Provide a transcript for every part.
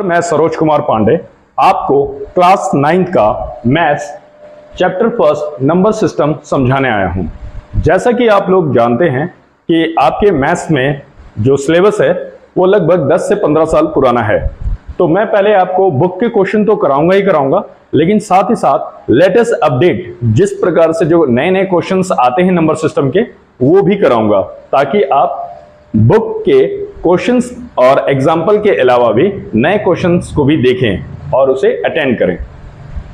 मैं सरोज कुमार पांडे आपको क्लास 9 का maths chapter first number system समझाने आया हूं। जैसा कि आप लोग जानते हैं कि आपके मैथ्स में जो सिलेबस है वो लगभग 10 से 15 साल पुराना है, तो मैं पहले आपको बुक के क्वेश्चन तो कराऊंगा ही कराऊंगा, लेकिन साथ ही साथ लेटेस्ट अपडेट जिस प्रकार से जो नए नए क्वेश्चंस आते हैं नंबर सिस्टम के वो भी कराऊंगा, ताकि आप बुक के क्वेश्चंस और एग्जाम्पल के अलावा भी नए क्वेश्चंस को भी देखें और उसे अटेंड करें।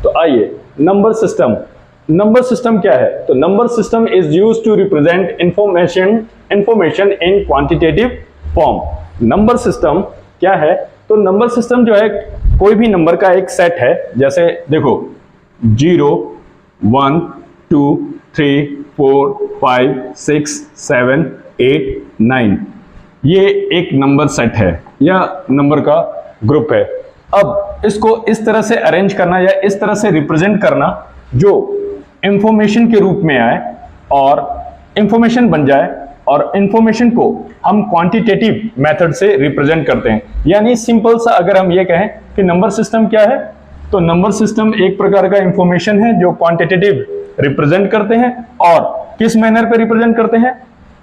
तो आइए, नंबर सिस्टम क्या है? तो number system is used to represent information in quantitative form. Number system क्या है? तो नंबर सिस्टम जो है कोई भी नंबर का एक सेट है। जैसे देखो 0 1 2 3 4 5 6 7 8 9, ये एक नंबर सेट है या नंबर का ग्रुप है। अब इसको इस तरह से अरेंज करना या इस तरह से रिप्रेजेंट करना जो इंफॉर्मेशन के रूप में आए और इंफॉर्मेशन बन जाए, और इंफॉर्मेशन को हम क्वांटिटेटिव मेथड से रिप्रेजेंट करते हैं। यानी सिंपल सा अगर हम ये कहें कि नंबर सिस्टम क्या है, तो नंबर सिस्टम एक प्रकार का इंफॉर्मेशन है जो क्वांटिटेटिव रिप्रेजेंट करते हैं। और किस मैनर पे रिप्रेजेंट करते हैं?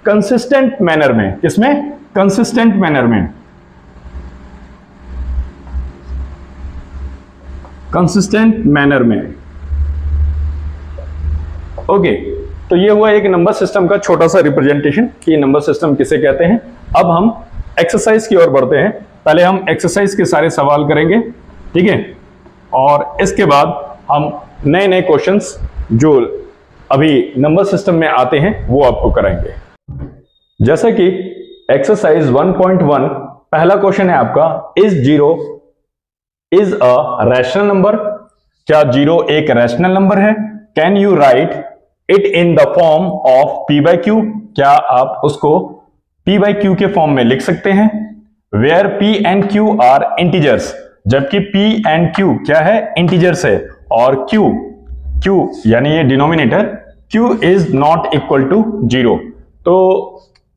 कंसिस्टेंट मैनर में। किसमें? कंसिस्टेंट मैनर में। कंसिस्टेंट मैनर में। ओके, तो ये हुआ एक नंबर सिस्टम का छोटा सा रिप्रेजेंटेशन कि नंबर सिस्टम किसे कहते हैं। अब हम एक्सरसाइज की ओर बढ़ते हैं। पहले हम एक्सरसाइज के सारे सवाल करेंगे, ठीक है, और इसके बाद हम नए नए क्वेश्चंस जो अभी नंबर सिस्टम में आते हैं वो आपको कराएंगे। जैसा कि एक्सरसाइज 1.1 पहला क्वेश्चन है आपका, is 0 is a rational number? क्या 0 एक रैशनल नंबर है? Can you right it in the form of p by q? क्या आप उसको p by q के फॉर्म में लिख सकते हैं? Where p and q are integers, जबकि p and q क्या है? इंटीजर्स है। और q यानी ये denominator, q is not equal to 0। तो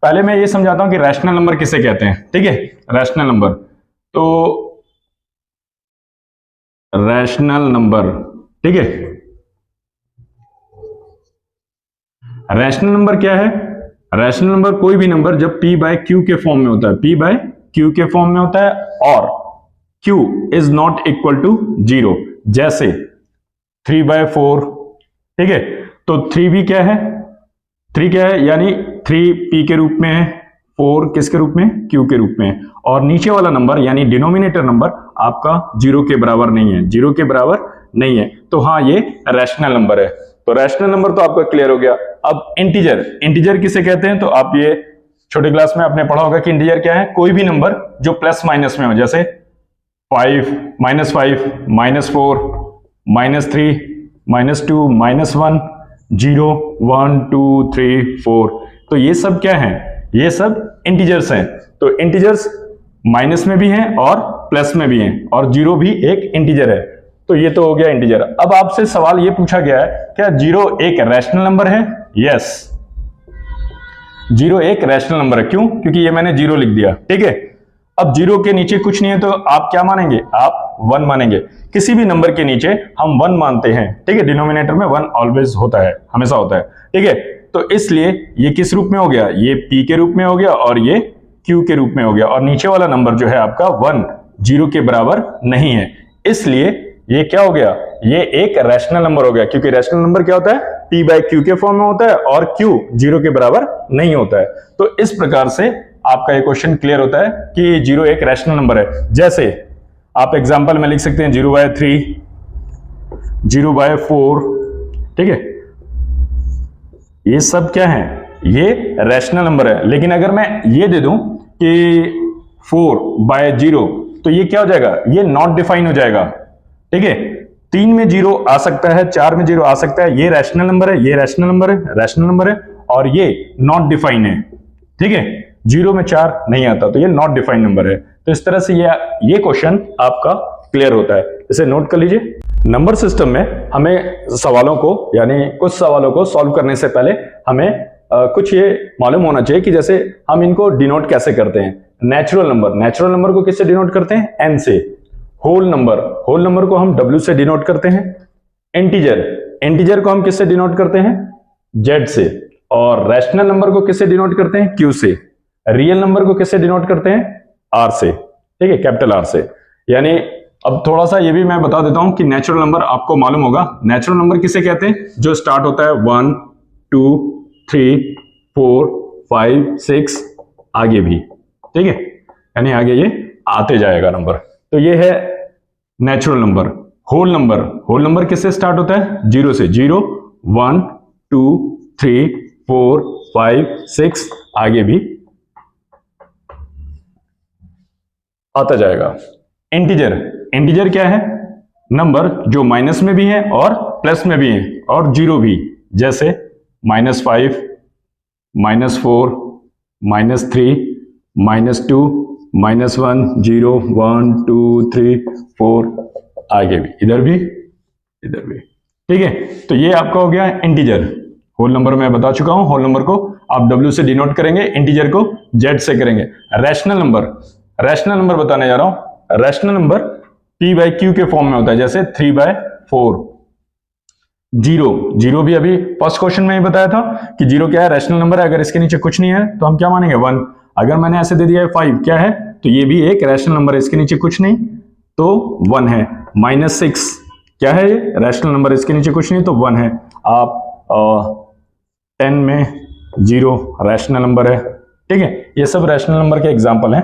पहले मैं ये समझाता हूं कि रैशनल नंबर किसे कहते हैं, ठीक है। रैशनल नंबर, तो रैशनल नंबर, ठीक है, रैशनल नंबर क्या है? रैशनल नंबर कोई भी नंबर जब p by q के फॉर्म में होता है, p by q के फॉर्म में होता है और q is not equal to 0। जैसे 3/4, ठीक है, तो 3 भी क्या है? 3 क्या है? यानी 3 p के रूप में है, 4 किसके रूप में? q के रूप में है। और नीचे वाला नंबर यानी डिनोमिनेटर नंबर आपका 0 के बराबर नहीं है, 0 के बराबर नहीं है। तो हाँ, ये रैशनल नंबर है। तो रैशनल नंबर तो आपका क्लियर हो गया। अब इंटीजर किसे कहते हैं? तो आप ये छोटे क्लास में आपने पढ़ा होगा कि इंटीजर क्या है? कोई भी नंबर जो प्लस माइनस में हो, जैसे 5 -5 -4 -3 -2 -1 0 1 2 3 4। तो ये सब क्या है? ये सब इंटीजर्स हैं। तो इंटीजर्स माइनस में भी हैं और प्लस में भी हैं, और 0 भी एक इंटीजर है। तो ये तो हो गया इंटीजर। अब आपसे सवाल ये पूछा गया है, क्या 0 एक रैशनल नंबर है? यस, 0 एक रैशनल नंबर है। क्यों? क्योंकि ये मैंने 0 लिख दिया, ठीक है। अब 0 के नीचे कुछ नहीं है तो आप क्या मानेंगे? आप 1 मानेंगे। किसी भी नंबर के नीचे हम 1 मानते हैं, ठीक है। डिनोमिनेटर में 1 ऑलवेज होता है, हमेशा होता है, ठीक है। तो इसलिए ये किस रूप में हो गया? ये p के रूप में हो गया और ये q के रूप में हो गया। और नीचे वाला नंबर जो है आपका 1 0 के बराबर नहीं है, इसलिए ये क्या हो गया? ये एक रैशनल नंबर हो गया। क्योंकि रैशनल नंबर क्या होता है? p by q के फॉर्म में होता है और q 0 के बराबर नहीं होता है। तो इस प्रकार से आपका ये क्वेश्चन क्लियर होता है कि 0 एक रैशनल नंबर है। जैसे आप एग्जांपल में लिख सकते हैं 0/3 0/4, ठीक है। ये सब क्या है? ये रैशनल नंबर है। लेकिन अगर मैं ये दे दूं कि 4/0, तो ये क्या हो जाएगा? ये नॉट डिफाइन हो जाएगा, ठीक है। 3 में 0 आ सकता है, 4 में 0 आ सकता है। ये रैशनल नंबर है, ये रैशनल नंबर है, रैशनल नंबर है, और ये नॉट डिफाइन है, ठीक है। 0 में 4 नहीं आता, तो ये नॉट डिफाइन नंबर है। तो इस तरह से ये क्वेश्चन आपका क्लियर होता है। इसे नोट कर लीजिए। नंबर सिस्टम में हमें सवालों को यानी कुछ सवालों को सॉल्व करने से पहले हमें कुछ ये मालूम होना चाहिए कि जैसे हम इनको डिनोट कैसे करते हैं। नेचुरल नंबर को किससे डिनोट करते हैं? n से। होल नंबर को हम W से डिनोट करते हैं। इंटीजर को हम किससे डिनोट करते हैं? Z से। और रैशनल नंबर को किससे डिनोट करते हैं? Q से। रियल नंबर को किससे डिनोट करते हैं? R से। ठीक है, कैपिटल R से। यानी अब थोड़ा सा ये भी मैं बता देता हूं कि नेचुरल नंबर आपको मालूम होगा। नेचुरल नंबर किसे कहते हैं? जो स्टार्ट होता है 1 2 3 4 5 6 आगे भी। ठीक है, यानी आगे ये आते जाएगा नंबर। तो ये है नेचुरल नंबर। होल नंबर किससे स्टार्ट होता है? 0 से। 0 1 2 3 4 5 6 आगे भी आता जाएगा। इंटीजर क्या है? नंबर जो माइनस में भी है और प्लस में भी है और जीरो भी, जैसे -5 -4 -3 -2 -1 0 1 2 3 4 आगे भी, इधर भी। ठीक है, तो ये आपका हो गया इंटीजर। होल नंबर मैं बता चुका हूं। होल नंबर को आप W से डिनोट करेंगे, इंटीजर को Z से करेंगे। रैशनल नंबर बताने जा रहा हूं। रैशनल नंबर P/Q के फॉर्म में होता है, जैसे 3/4। जीरो भी अभी फर्स्ट क्वेश्चन में ही बताया था कि जीरो क्या है? रैशनल नंबर है। अगर इसके नीचे कुछ नहीं है तो हम क्या मानेंगे? 1। अगर मैंने ऐसे दे दिया है 5, क्या है? तो ये भी एक रैशनल नंबर है। इसके नीचे कुछ नहीं तो 1 है। -6 क्या है? ये रैशनल नंबर, इसके नीचे कुछ नहीं तो 1 है। आप 10 में 0 रैशनल नंबर है। ठीक है, ये सब रैशनल नंबर के एग्जाम्पल हैं।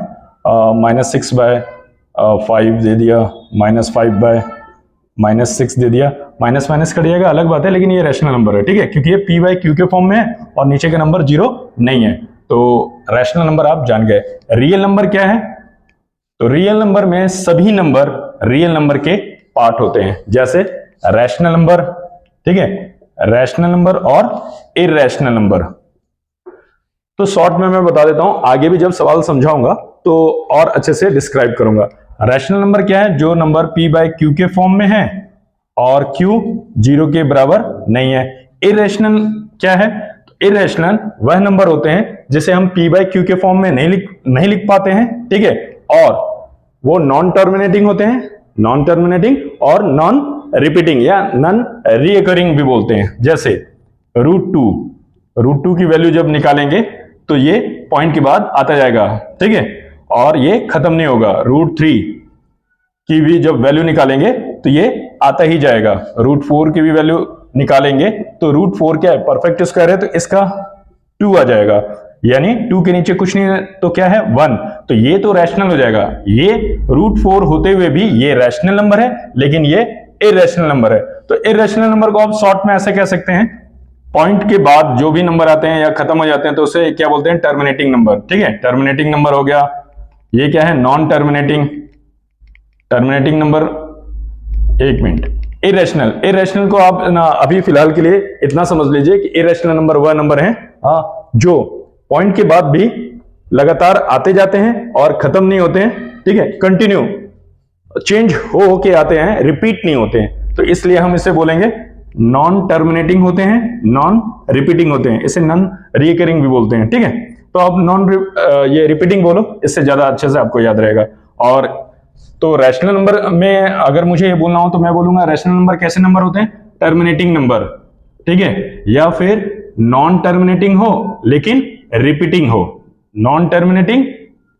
-6/5 दे दिया, -5/6 दे दिया, माइनस कट जाएगा, अलग बात है, लेकिन ये रैशनल नंबर है। ठीक है, क्योंकि ये P/Q के फॉर्म में है और नीचे का नंबर 0 नहीं है, तो रैशनल नंबर आप जान गए। रियल नंबर क्या है? तो रियल नंबर में सभी नंबर रियल नंबर के पार्ट होते हैं, जैसे रैशनल नंबर। ठीक है, रैशनल नंबर और इरैशनल नंबर। तो शॉर्ट में मैं बता देता हूं, आगे भी जब सवाल समझाऊंगा तो और अच्छे से डिस्क्राइब करूंगा। रैशनल नंबर क्या है? जो नंबर P/Q के फॉर्म में है और Q 0 के बराबर नहीं है। इरैशनल क्या है? इरैशनल वह नंबर होते हैं जिसे हम P/Q के फॉर्म में नहीं लिख पाते हैं। ठीक है, और वो नॉन टर्मिनेटिंग होते हैं, नॉन टर्मिनेटिंग और नॉन रिपीटिंग या नॉन रीअकरिंग भी बोलते हैं। जैसे √2 की वैल्यू जब निकालेंगे तो ये पॉइंट के बाद आता जाएगा। ठीक है, और ये खत्म नहीं होगा। √3 की भी जब वैल्यू निकालेंगे तो ये आता ही जाएगा। √4 की भी वैल्यू निकालेंगे तो √4 क्या है? परफेक्ट स्क्वायर है, तो इसका 2 आ जाएगा, यानी 2 के नीचे कुछ नहीं है तो क्या है? 1। तो ये तो रैशनल हो जाएगा। ये √4 होते हुए भी ये रैशनल नंबर है, लेकिन ये इरैशनल नंबर है। तो इरैशनल नंबर को आप शॉर्ट में ऐसे कह सकते हैं, पॉइंट के बाद जो भी नंबर आते हैं या खत्म हो जाते हैं तो उसे क्या बोलते हैं? Terminating number. ठीक है, टर्मिनेटिंग नंबर हो गया। ये क्या है? Non terminating number. एक मिनट, इरैशनल को आप ना अभी फिलहाल के लिए इतना समझ लीजिए कि इरैशनल नंबर वह नंबर है जो पॉइंट के बाद भी लगातार आते जाते हैं और खत्म नहीं होते हैं। ठीक है, कंटिन्यू चेंज हो के आते हैं, रिपीट नहीं होते हैं, तो इसलिए हम इसे बोलेंगे नॉन टर्मिनेटिंग होते हैं, नॉन रिपीटिंग होते हैं, इसे नॉन रीकरिंग भी बोलते हैं। ठीक है, तो आप ये रिपीटिंग बोलो, इससे ज्यादा अच्छे से आपको याद रहेगा। और तो रैशनल नंबर में अगर मुझे ये बोलना हो तो मैं बोलूंगा रैशनल नंबर कैसे नंबर होते हैं? Terminating number. ठीक है, या फिर नॉन टर्मिनेटिंग हो लेकिन रिपीटिंग हो, नॉन टर्मिनेटिंग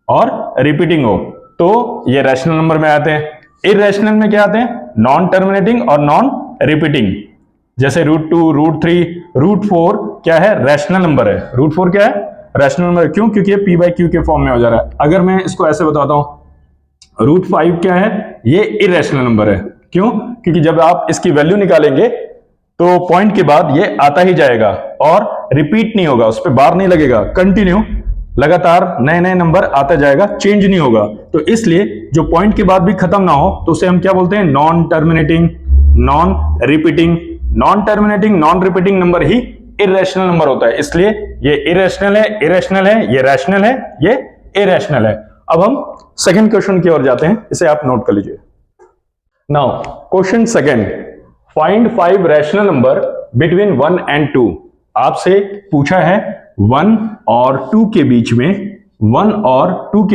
और रिपीटिंग हो, तो ये रैशनल नंबर में आते हैं। इरैशनल में क्या आते हैं? नॉन टर्मिनेटिंग और नॉन रिपीटिंग। जैसे √2, √3, √4 क्या है? रैशनल नंबर है। √4 क्या है? Rational number. क्यों? क्योंकि ये P/Q के फॉर्म में हो जा रहा है। अगर मैं इसको ऐसे बताता हूं, √5 क्या है? ये इरैशनल नंबर है। क्यों? क्योंकि जब आप इसकी वैल्यू निकालेंगे तो पॉइंट के बाद ये आता ही जाएगा और रिपीट नहीं होगा, उस पर बार नहीं लगेगा, कंटिन्यू लगातार नए नए नंबर आता जाएगा, चेंज नहीं होगा। तो इसलिए जो पॉइंट के बाद भी खत्म ना हो तो उसे हम क्या बोलते हैं? Non terminating, non repeating. Non terminating, non repeating number ही इरैशनल नंबर होता है। इसलिए ये इरैशनल है, ये रैशनल है, ये इरैशनल है। अब हम सेकंड क्वेश्चन की ओर जाते हैं, इसे आप नोट कर लीजिए। Now question second, find 5 rational number between 1 and 2। आपसे पूछा है 1 और 2 के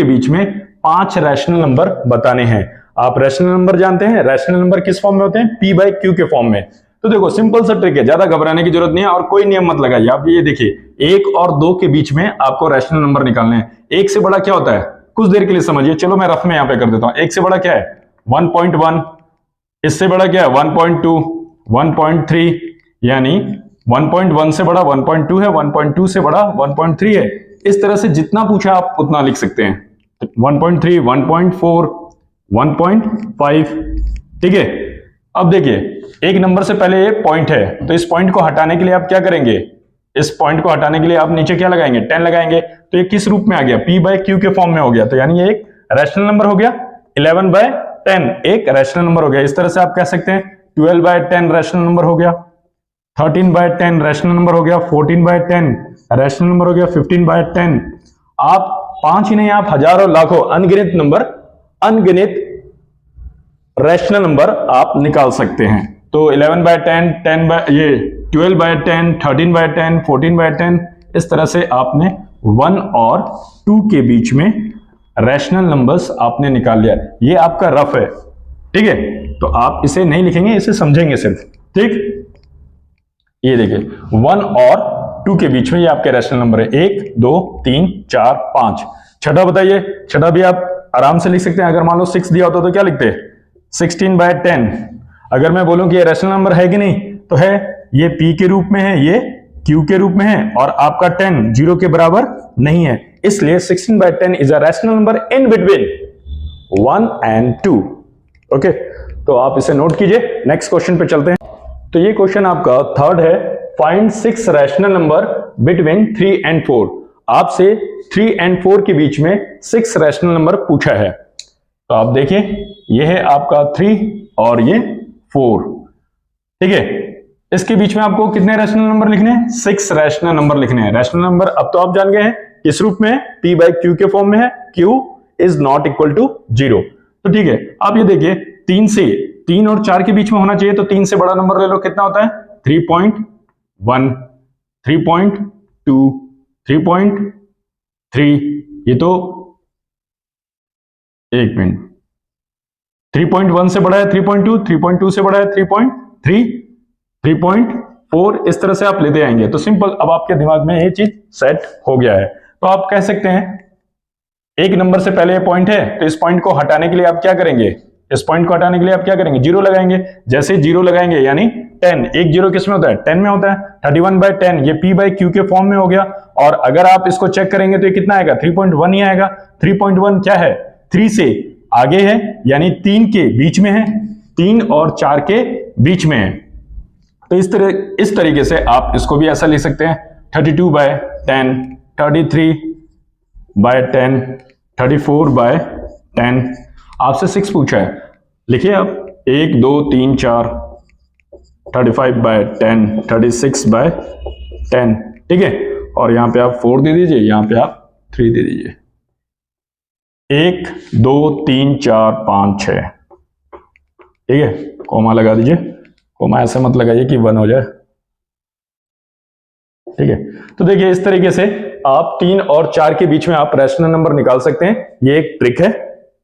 बीच में 5 रैशनल नंबर बताने हैं। आप रैशनल नंबर जानते हैं, रैशनल नंबर किस फॉर्म में होते हैं, p बाय q के फॉर्म में। तो देखो सिंपल सा ट्रिक है, ज्यादा घबराने की जरूरत नहीं है और कोई नियम मत लगाइए। आप ये देखिए 1 और 2 के बीच में आपको रैशनल नंबर निकालने हैं। 1 से बड़ा क्या होता है, कुछ देर के लिए समझिए, चलो मैं रफ में यहां पे कर देता हूं। 1 से बड़ा क्या है 1.1, इससे बड़ा क्या है 1.2, 1.3, यानी 1.1 से बड़ा 1.2 है, 1.2 से बड़ा 1.3 है। इस तरह से जितना पूछा आप उतना लिख सकते हैं, 1.3, 1.4, 1.5, ठीक है। अब देखिए एक नंबर से पहले ये पॉइंट है, तो इस पॉइंट को हटाने के लिए आप क्या करेंगे, इस पॉइंट को हटाने के लिए आप नीचे क्या लगाएंगे, 10 लगाएंगे। तो ये किस रूप में आ गया, p बाय q के फॉर्म में हो गया, तो यानी ये एक रैशनल नंबर हो गया। 11 बाय 10 एक रैशनल नंबर हो गया। इस तरह से आप कह सकते हैं 12 बाय 10 रैशनल नंबर हो गया, 13 बाय 10 रैशनल नंबर हो गया, 14 बाय 10 रैशनल नंबर हो गया, 15 बाय 10। आप 5 ही नहीं, आप हजारों लाखों अनगिनत नंबर, अनगिनत रैशनल नंबर आप निकाल सकते हैं। तो 11 बाय 10, 10 बाय ये 12 बाय 10, 13 बाय 10, 14 बाय 10, इस तरह से आपने 1 और 2 के बीच में रैशनल नंबर्स आपने निकाल लिया। ये आपका रफ है, ठीक है। तो आप इसे नहीं लिखेंगे, इसे समझेंगे सिर्फ, ठीक। ये देखिए 1 और 2 के बीच में ये आपके रैशनल नंबर है, 1, 2, 3, 4, 5। छठा बताइए, छठा भी आप आराम से लिख सकते हैं। अगर मान लो 6 दिया होता तो क्या लिखते हैं, 16 बाय 10। अगर मैं बोलूं कि ये रैशनल नंबर है कि नहीं, तो है, ये p के रूप में है, ये q के रूप में है, और आपका 10 0 के बराबर नहीं है, इसलिए 16 by 10 is a rational number in between 1 and 2। Okay, तो आप इसे नोट कीजिए। नेक्स्ट क्वेश्चन पे चलते हैं। तो ये क्वेश्चन आपका थर्ड है, find 6 rational number between 3 and 4। आपसे 3 and 4 के बीच में 6 रैशनल नंबर पूछा है। तो आप देखिए ये है आपका 3 और ये 4, ठीक है। इसके बीच में आपको कितने रैशनल नंबर लिखने हैं, 6 रैशनल नंबर लिखने हैं। रैशनल नंबर अब तो आप जान गए हैं किस रूप में है, p बाय q के फॉर्म में है, q is not equal to 0। तो ठीक है, आप ये देखिए 3 और 4 के बीच में होना चाहिए, तो 3 से बड़ा नंबर ले लो, कितना होता है 3.1, 3.2, 3.3, ये तो एक मिनट, 3.1 से बड़ा है 3.2, 3.2 से बड़ा है 3.3, 3.4, इस तरह से आप लेते आएंगे। तो सिंपल, अब आपके दिमाग में ये चीज सेट हो गया है। तो आप कह सकते हैं एक नंबर से पहले ये पॉइंट है, तो इस पॉइंट को हटाने के लिए आप क्या करेंगे, इस पॉइंट को हटाने के लिए आप क्या करेंगे, 0 लगाएंगे। जैसे 0 लगाएंगे यानी 10, एक 0 किस में होता है, 10 में होता है। 31 बाय 10 ये p बाय q के फॉर्म में हो गया, और अगर आप इसको चेक करेंगे तो ये कितना आएगा, 3.1 ही आएगा। 3.1 क्या है, 3 से आगे है, यानी 3 के बीच में है, 3 और 4 के बीच में है। तो इस तरीके से आप इसको भी ऐसा लिख सकते हैं, 32 बाय 10, 33 बाय 10, 34 बाय 10। आपसे 6 पूछा है, लिखिए आप 1, 2, 3, 4, 35 बाय 10, 36 बाय 10, ठीक है। और यहां पे आप 4 दे दीजिए, यहां पे आप 3 दे दीजिए। 1, 2, 3, 4, 5, 6, ठीक है। कोमा लगा दीजिए, कोमा ऐसे मत लगाइए कि 1 हो जाए, ठीक है। तो देखिए इस तरीके से आप 3 और 4 के बीच में आप रैशनल नंबर निकाल सकते हैं। ये एक ट्रिक है,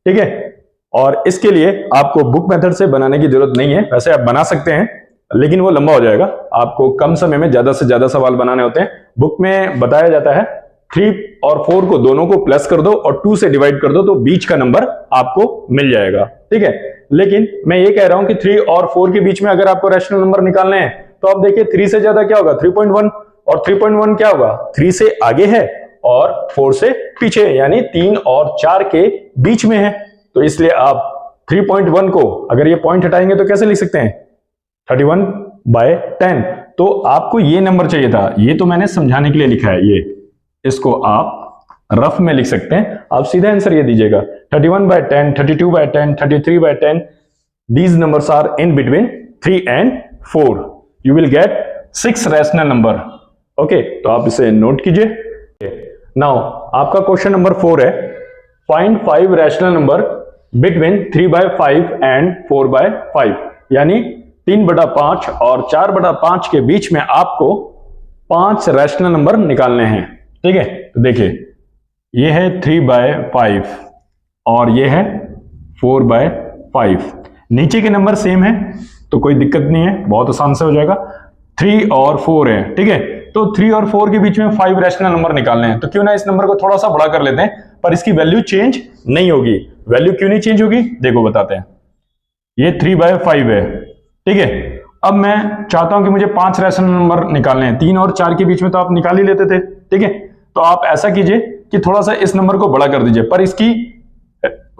ठीक है। और इसके लिए आपको बुक मेथड से बनाने की जरूरत नहीं है, वैसे आप बना सकते हैं लेकिन वो लंबा हो जाएगा, आपको कम समय में ज्यादा से ज्यादा सवाल बनाने होते हैं। बुक में बताया जाता है 3 और 4 को दोनों को प्लस कर दो और 2 से डिवाइड कर दो, तो बीच का नंबर आपको मिल जाएगा, ठीक है। लेकिन मैं ये कह रहा हूं कि 3 और 4 के बीच में अगर आपको रैशनल नंबर निकालने हैं, तो आप देखिए 3 से ज्यादा क्या होगा, 3.1, और 3.1 क्या होगा, 3 से आगे है और 4 से पीछे है, यानी 3 और 4 के बीच में है। तो इसलिए आप 3.1 को अगर ये पॉइंट हटाएंगे तो कैसे लिख सकते हैं, 31 बाय 10। तो आपको ये नंबर चाहिए था, ये तो मैंने समझाने के लिए लिखा है, ये इसको आप रफ में लिख सकते हैं। आप सीधा आंसर ये दीजिएगा 31 by 10, 32 by 10, 33 by 10। These numbers are in between 3 and 4। You will get 6 rational number. Okay, तो आप इसे नोट कीजिए। नाउ आपका क्वेश्चन नंबर 4 है, find 5 rational number between 3 by 5 and 4 by 5, यानी 3/5 और 4/5 के बीच में आपको 5 रैशनल नंबर निकालने हैं, ठीक है। तो देखिए ये है 3 बाय 5 और ये है 4 बाय 5। नीचे के नंबर सेम है तो कोई दिक्कत नहीं है, बहुत आसान से हो जाएगा। 3 और 4 है, ठीक है। तो 3 और 4 के बीच में 5 रैशनल नंबर निकालने हैं, तो क्यों ना इस नंबर को थोड़ा सा बड़ा कर लेते हैं, पर इसकी वैल्यू चेंज नहीं होगी। वैल्यू क्यों नहीं चेंज होगी, देखो बताते हैं। ये 3/5 है, ठीक है। अब मैं चाहता हूं कि मुझे 5 रैशनल नंबर निकालने हैं। 3 और 4 के बीच में तो आप निकाल ही लेते थे, ठीक है। तो आप ऐसा कीजिए कि थोड़ा सा इस नंबर को बड़ा कर दीजिए, पर इसकी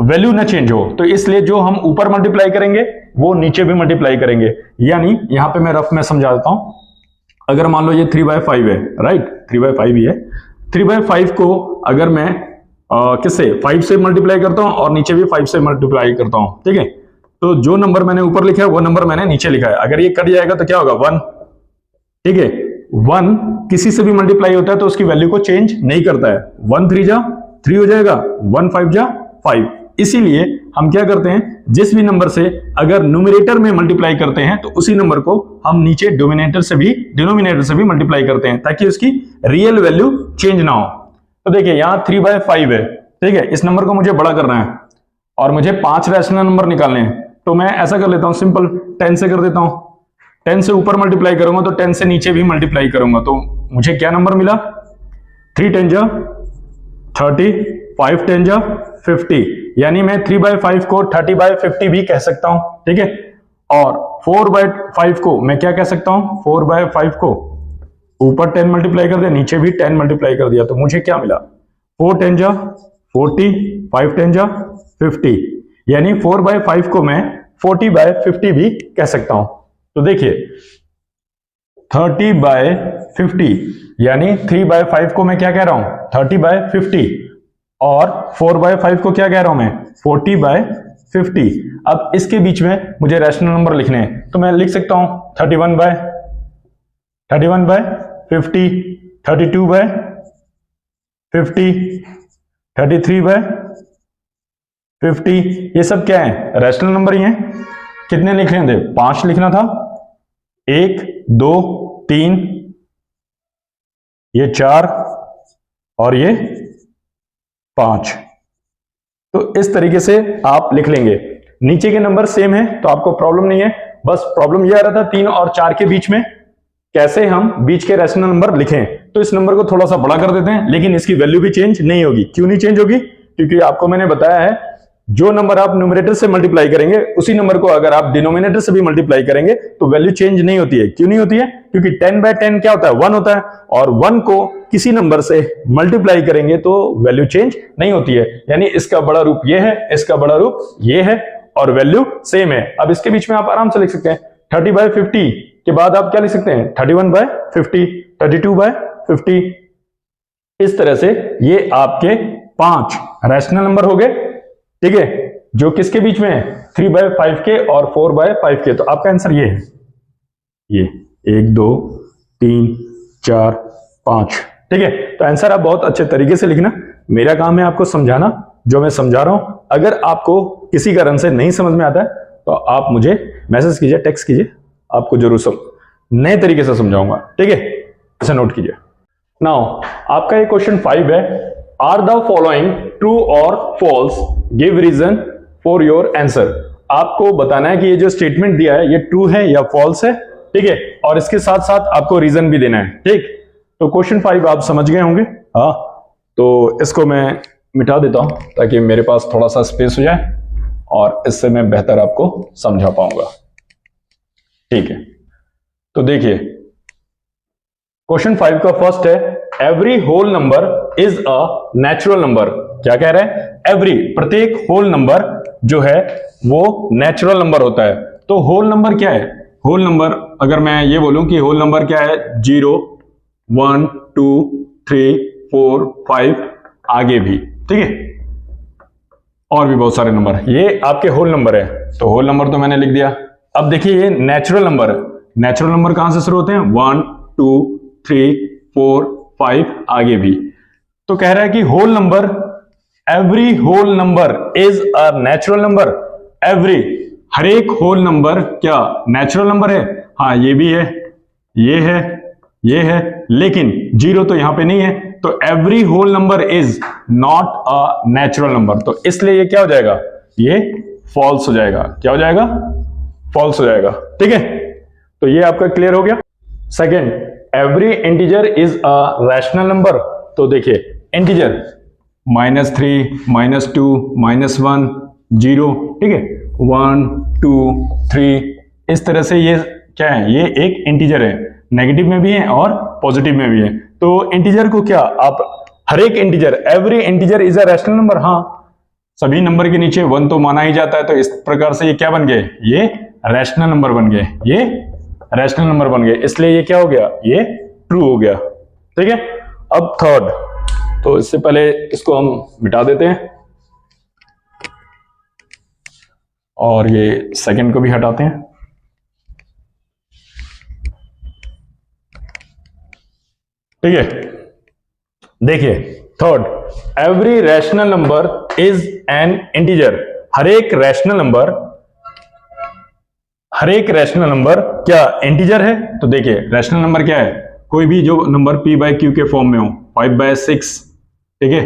वैल्यू ना चेंज हो, तो इसलिए जो हम ऊपर मल्टीप्लाई करेंगे वो नीचे भी मल्टीप्लाई करेंगे। यानी यहां पे मैं रफ में समझा देता हूं। अगर मान लो ये 3/5 है, राइट, 3/5 ही है। 3/5 को अगर मैं किससे 5 से मल्टीप्लाई करता हूं और नीचे भी 5 से मल्टीप्लाई करता हूं, ठीक है, तो जो नंबर मैंने ऊपर लिखा है वो नंबर मैंने नीचे लिखा है। अगर ये कट जाएगा तो क्या होगा, 1, ठीक है। 1 किसी से भी मल्टीप्लाई होता है तो उसकी वैल्यू को चेंज नहीं करता है। 1 3 जा 3 हो जाएगा, 1 5 जा 5। इसीलिए हम क्या करते हैं, जिस भी नंबर से अगर न्यूमरेटर में मल्टीप्लाई करते हैं तो उसी नंबर को हम नीचे डिनोमिनेटर से भी मल्टीप्लाई करते हैं, ताकि उसकी रियल वैल्यू चेंज ना हो। तो देखिए यहां 3/5 है, ठीक है। इस नंबर को मुझे बड़ा करना है और मुझे 5 रैशनल नंबर निकालने हैं, तो मैं ऐसा कर लेता हूं, सिंपल 10 से कर देता हूं। 10 से ऊपर मल्टीप्लाई करूंगा तो 10 से नीचे भी मल्टीप्लाई करूंगा, तो मुझे क्या नंबर मिला, 3 10 जा 30, 5 10 जा 50। यानी मैं 3/5 को 30/50 भी कह सकता हूं, ठीक है। और 4/5 को मैं क्या कह सकता हूं, 4/5 को ऊपर 10 मल्टीप्लाई कर दिया, नीचे भी 10 मल्टीप्लाई कर दिया, तो मुझे क्या मिला, 4 10 जा 40, 5 10 जा 50। यानी 4/5 को मैं 40/50 भी कह सकता हूं। तो देखिए 30/50 यानी 3/5 को मैं क्या कह रहा हूं, 30/50, और 4/5 को क्या कह रहा हूं मैं, 40/50। अब इसके बीच में मुझे रैशनल नंबर लिखने हैं, तो मैं लिख सकता हूं 31/50, 32/50, 33/50। ये सब क्या है, रैशनल नंबर ही हैं। कितने लिखने थे, 5 लिखना था, 1 2 3, ये 4 और ये 5। तो इस तरीके से आप लिख लेंगे। नीचे के नंबर सेम है तो आपको प्रॉब्लम नहीं है, बस प्रॉब्लम यह आ रहा था 3 और 4 के बीच में कैसे हम बीच के रैशनल नंबर लिखें। तो इस नंबर को थोड़ा सा बड़ा कर देते हैं, लेकिन इसकी वैल्यू भी चेंज नहीं होगी। क्यों नहीं चेंज होगी, क्योंकि आपको मैंने बताया है जो नंबर आप न्यूमरेटर से मल्टीप्लाई करेंगे उसी नंबर को अगर आप डिनोमिनेटर से भी मल्टीप्लाई करेंगे तो वैल्यू चेंज नहीं होती है। क्यों नहीं होती है, क्योंकि 10/10 क्या होता है, 1 होता है, और 1 को किसी नंबर से मल्टीप्लाई करेंगे तो वैल्यू चेंज नहीं होती है। यानी इसका बड़ा रूप ये है, इसका बड़ा रूप ये है, और वैल्यू सेम है। अब इसके बीच में आप आराम से लिख सकते हैं 30/50 के बाद आप क्या लिख सकते हैं, 31/50, 32/50। इस तरह से ये आपके 5 रैशनल नंबर हो गए, ठीक है, जो किसके बीच में है, 3/5 के और 4/5 के। तो आपका आंसर ये है, ये 1 2 3 4 5, ठीक है। तो आंसर आप बहुत अच्छे तरीके से लिखना, मेरा काम है आपको समझाना जो मैं समझा रहा हूं। अगर आपको किसी कारण से नहीं समझ में आता है तो आप मुझे मैसेज कीजिए, टेक्स्ट कीजिए, आपको जरूर नए तरीके से समझाऊंगा, ठीक है। इसे नोट कीजिए। नाउ आपका ये क्वेश्चन 5 है, आर द फॉलोइंग ट्रू और false, give reason for your answer. आपको बताना है कि ये जो स्टेटमेंट दिया है ये ट्रू है या फॉल्स है, ठीक है, और इसके साथ साथ आपको रीजन भी देना है, ठीक। तो क्वेश्चन 5 आप समझ गए होंगे, हाँ। तो इसको मैं मिटा देता हूं ताकि मेरे पास थोड़ा सा स्पेस हो जाए और इससे मैं बेहतर आपको समझा पाऊंगा, ठीक है। तो देखिए क्वेश्चन 5 का फर्स्ट है, every whole number is a natural number. क्या कह रहे हैं, एवरी प्रत्येक होल नंबर जो है वो नेचुरल नंबर होता है। तो होल नंबर क्या है, होल नंबर अगर मैं ये बोलूं कि होल नंबर क्या है, 0 1 2 3 4 5 आगे भी, ठीक है, और भी बहुत सारे नंबर, ये आपके होल नंबर है। तो होल नंबर तो मैंने लिख दिया। अब देखिए ये नेचुरल नंबर है, नेचुरल नंबर कहां से शुरू होते हैं, 1 2 3 4 5 आगे भी। तो कह रहा है कि whole number, every whole number is a natural number. Every हर एक होल नंबर क्या नेचुरल नंबर है, हाँ ये भी है, ये है, ये है, लेकिन 0 तो यहां पे नहीं है, तो every whole number is not a natural number. तो इसलिए ये क्या हो जाएगा, ये फॉल्स हो जाएगा। क्या हो जाएगा? फॉल्स हो जाएगा। ठीक है, तो ये आपका क्लियर हो गया। Second, every integer is a rational number. तो देखिए इंटीजर -3, -2, -1, 0, ठीक है, 1, 2, 3, इस तरह से ये क्या है? ये एक इंटीजर है, नेगेटिव में भी है और पॉजिटिव में भी है। तो इंटीजर को क्या आप हर एक integer, every integer is a rational number. हाँ, सभी नंबर के नीचे 1 तो माना ही जाता है, तो इस प्रकार से ये क्या बन गए? ये रैशनल नंबर बन गए, ये रैशनल नंबर बन गए, इसलिए ये क्या हो गया? ये ट्रू हो गया। ठीक है, अब थर्ड, तो इससे पहले इसको हम मिटा देते हैं और ये सेकंड को भी हटाते हैं। ठीक है, देखिए third, every rational number is an integer. हर एक रैशनल नंबर क्या इंटीजर है? तो देखिए रैशनल नंबर क्या है? कोई भी जो नंबर p/q के फॉर्म में हो, 5/6, ठीक है,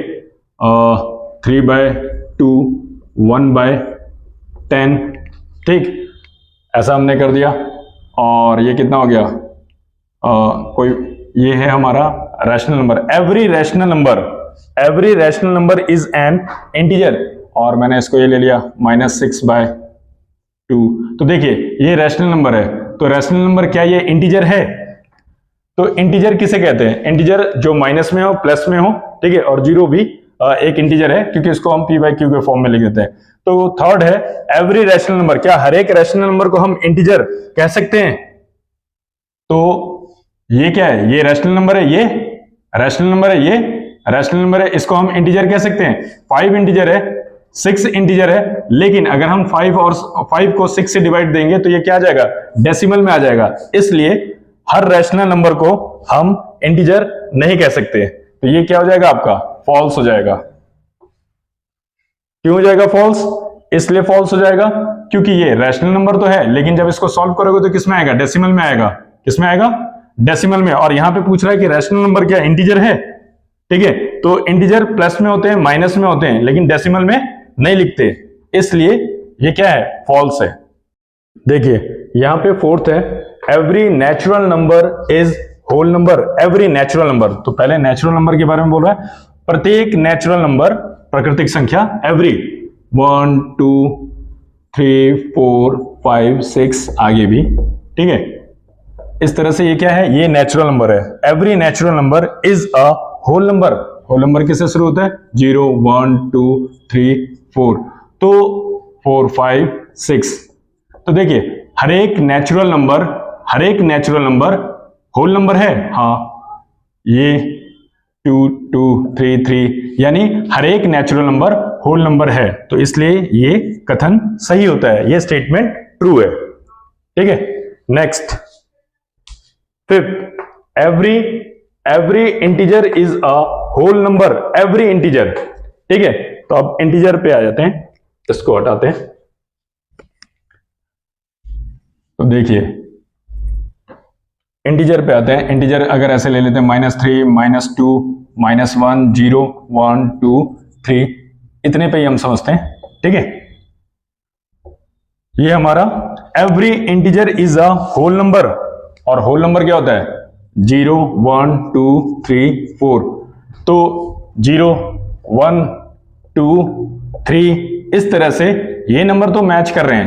3/2, 1/10, ठीक, ऐसा हमने कर दिया। और ये कितना हो गया? कोई ये है हमारा rational number. Every rational number is an integer, और मैंने इसको ये ले लिया -6/2। तो देखिए ये रैशनल नंबर है, तो रैशनल नंबर क्या ये इंटीजर है? तो इंटीजर किसे कहते हैं? इंटीजर जो माइनस में हो, प्लस में हो, ठीक है, और जीरो भी एक इंटीजर है, क्योंकि इसको हम p/q के फॉर्म में लिख देते हैं। तो थर्ड है एवरी रैशनल नंबर, क्या हर एक रैशनल नंबर को हम इंटीजर कह सकते हैं? तो ये क्या है? ये रैशनल नंबर है, ये रैशनल नंबर है, ये रैशनल नंबर है, इसको हम इंटीजर कह सकते हैं। 5 इंटीजर है, 6 इंटीजर है, लेकिन अगर हम 5 को 6 से डिवाइड देंगे तो ये क्या आ जाएगा? डेसिमल में आ जाएगा। इसलिए हर रैशनल नंबर को हम इंटीजर नहीं कह सकते, तो ये क्या हो जाएगा? आपका फॉल्स हो जाएगा। क्यों हो जाएगा फॉल्स? इसलिए फॉल्स हो जाएगा क्योंकि ये रैशनल नंबर तो है, लेकिन जब इसको सॉल्व करोगे तो किस में आएगा? डेसिमल में आएगा। किस में आएगा? डेसिमल में। और यहां पे पूछ रहा है कि रैशनल नंबर क्या इंटीजर है, ठीक है, तो इंटीजर प्लस में होते हैं, माइनस में होते हैं, लेकिन डेसिमल में नहीं लिखते, इसलिए ये क्या है? फॉल्स है। देखिए यहां पे फोर्थ है, every natural number is whole number. Every natural number, तो पहले नेचुरल नंबर के बारे में बोल रहा है, प्रत्येक नेचुरल नंबर, प्राकृतिक संख्या, एवरी 1, 2, 3, 4, 5, 6 आगे भी, ठीक है, इस तरह से ये क्या है? ये नेचुरल नंबर है। Every natural number is a whole number. Whole number किससे शुरू होता है? 0, 1, 2, 3, 4, तो 4, 5, 6। तो देखिए हर एक नेचुरल नंबर होल नंबर है। हाँ, ये 2, 2, 3, 3, यानी हर एक नेचुरल नंबर होल नंबर है, तो इसलिए ये कथन सही होता है, ये स्टेटमेंट ट्रू है। ठीक है, next fifth, every integer is a whole number. Every integer, ठीक है, तो अब इंटीजर पे आ जाते हैं, इसको हटाते हैं। तो देखिए इंटीजर पे आते हैं। इंटीजर अगर ऐसे ले लेते हैं -3, -2, -1, 0, 1, 2, 3, इतने पे ही हम समझते हैं। ठीक है, ये हमारा every integer is a whole number, और होल नंबर क्या होता है? 0, 1, 2, 3, 4, तो 0, 1, 2, 3, इस तरह से ये नंबर तो मैच कर रहे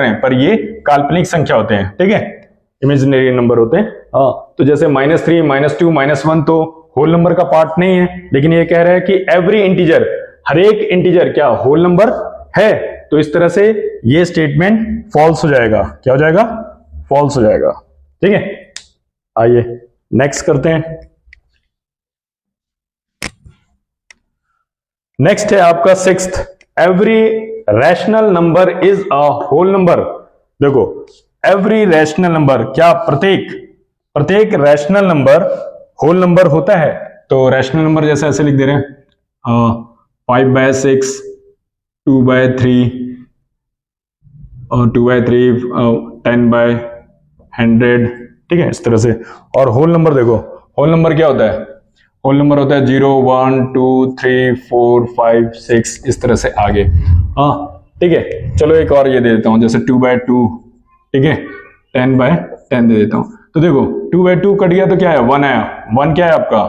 हैं, पर ये काल्पनिक संख्या होते हैं, ठीक है, इमेजिनरी नंबर होते हैं। हाँ, तो जैसे -3, -2, -1 तो होल नंबर का पार्ट नहीं है, लेकिन ये कह रहा है कि एवरी इंटीजर, हर एक इंटीजर क्या होल नंबर है, तो इस तरह से ये स्टेटमेंट फॉल्स हो जाएगा। क्या हो जाएगा? फॉल्स हो जाएगा। ठीक है, आइए नेक्स्ट करते हैं। नेक्स्ट है आपका sixth, every rational number is a whole number. देखो एवरी रैशनल नंबर, क्या प्रत्येक रैशनल नंबर होल नंबर होता है? तो रैशनल नंबर जैसे ऐसे लिख दे रहे हैं, 5/6, 2/3, 2/3, 10/100, ठीक है, इस तरह से। और होल नंबर देखो, होल नंबर क्या होता है? होल नंबर होता है 0, 1, 2, 3, 4, 5, 6, इस तरह से आगे। हाँ, ठीक है, चलो एक और ये दे देता हूं, जैसे 2/2, ठीक है, 10/10 दे देता हूं। तो देखो 2/2 कट गया तो क्या है, 1 आया। 1 क्या है आपका,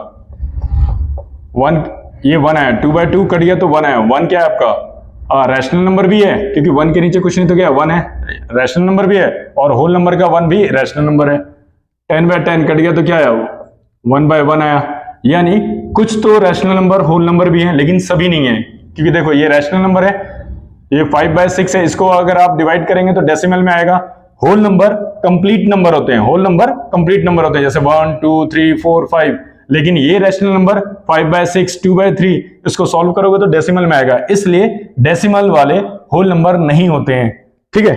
1, ये 1 आया। 2/2 कट गया तो 1 आया। 1 क्या है आपका, रैशनल नंबर भी है, क्योंकि 1 के नीचे कुछ नहीं तो क्या है, 1 है, रैशनल नंबर भी है, और होल नंबर का 1 भी रैशनल नंबर है। 10/10 कट गया तो क्या आया, 1/1 आया। यानी कुछ तो रैशनल नंबर होल नंबर भी है, लेकिन सभी नहीं है, क्योंकि देखो ये रैशनल नंबर है, ये 5/6 है, इसको अगर आप डिवाइड करेंगे तो डेसिमल में आएगा। होल नंबर कंप्लीट नंबर होते हैं, होल नंबर कंप्लीट नंबर होते हैं, जैसे 1 2 3 4 5, लेकिन ये रैशनल नंबर 5/6 2/3, इसको सॉल्व करोगे तो डेसिमल में आएगा, इसलिए डेसिमल वाले होल नंबर नहीं होते हैं। ठीक है,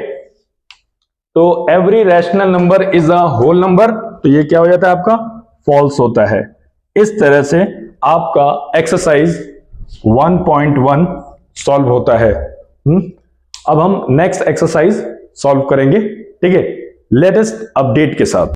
तो every rational number is a whole number, तो ये क्या हो जाता है आपका, फॉल्स होता है। इस तरह से आपका एक्सरसाइज 1.1 सॉल्व होता है। अब हम नेक्स्ट एक्सरसाइज सॉल्व करेंगे, ठीक है, लेटेस्ट अपडेट के साथ।